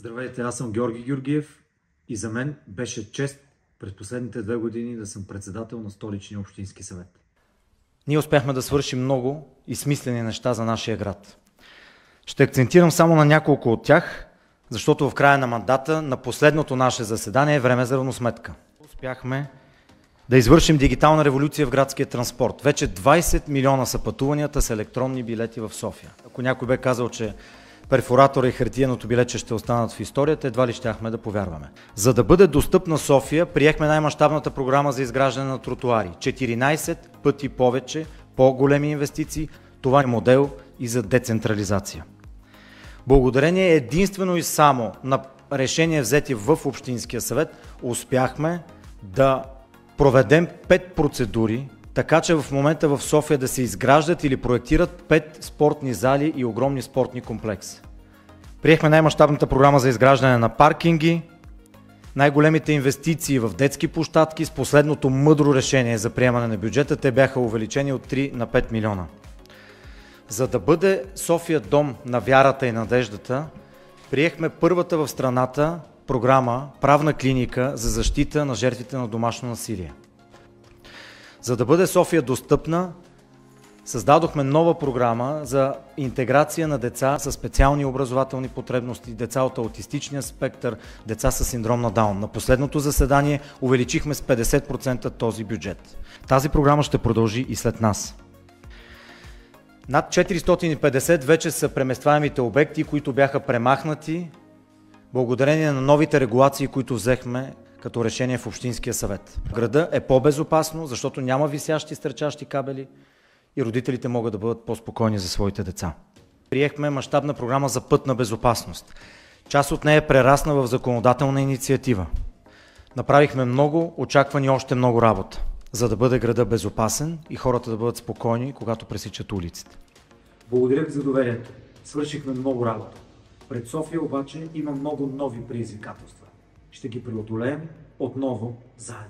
Здравейте, аз съм Георги Георгиев и за мен беше чест през последните 2 години да съм председател на Столичния общински съвет. Ние успяхме да свършим много и смислени неща за нашия град. Ще акцентирам само на няколко от тях, защото в края на мандата, на последното наше заседание, е време за равносметка. Успяхме да извършим дигитална революция в градския транспорт. Вече 20 милиона са пътуванията с електронни билети в София. Ако някой бе казал, че перфоратора и хартиеното билетче ще останат в историята, едва ли щяхме да повярваме. За да бъде достъпна София, приехме най-мащабната програма за изграждане на тротуари. 14 пъти повече, по-големи инвестиции. Това е модел и за децентрализация. Благодарение единствено и само на решения взети в Общинския съвет, успяхме да проведем 5 процедури, така че в момента в София да се изграждат или проектират 5 спортни зали и огромни спортни комплекси. Приехме най-мащабната програма за изграждане на паркинги, най-големите инвестиции в детски площадки с последното мъдро решение за приемане на бюджета. Те бяха увеличени от 3 на 5 милиона. За да бъде София дом на вярата и надеждата, приехме първата в страната програма Правна клиника за защита на жертвите на домашно насилие. За да бъде София достъпна, създадохме нова програма за интеграция на деца с специални образователни потребности, деца от аутистичния спектър, деца с синдром на Даун. На последното заседание увеличихме с 50% този бюджет. Тази програма ще продължи и след нас. Над 450 вече са преместваемите обекти, които бяха премахнати благодарение на новите регулации, които взехме като решение в Общинския съвет. Града е по-безопасно, защото няма висящи стърчащи кабели и родителите могат да бъдат по-спокойни за своите деца. Приехме мащабна програма за пътна безопасност. Част от нея прерасна в законодателна инициатива. Направихме много, очаквани още много работа, за да бъде града безопасен и хората да бъдат спокойни, когато пресичат улиците. Благодаря ви за доверието. Свършихме много работа. Пред София обаче има много нови предизвикателства. Ще ги преодолеем отново заедно.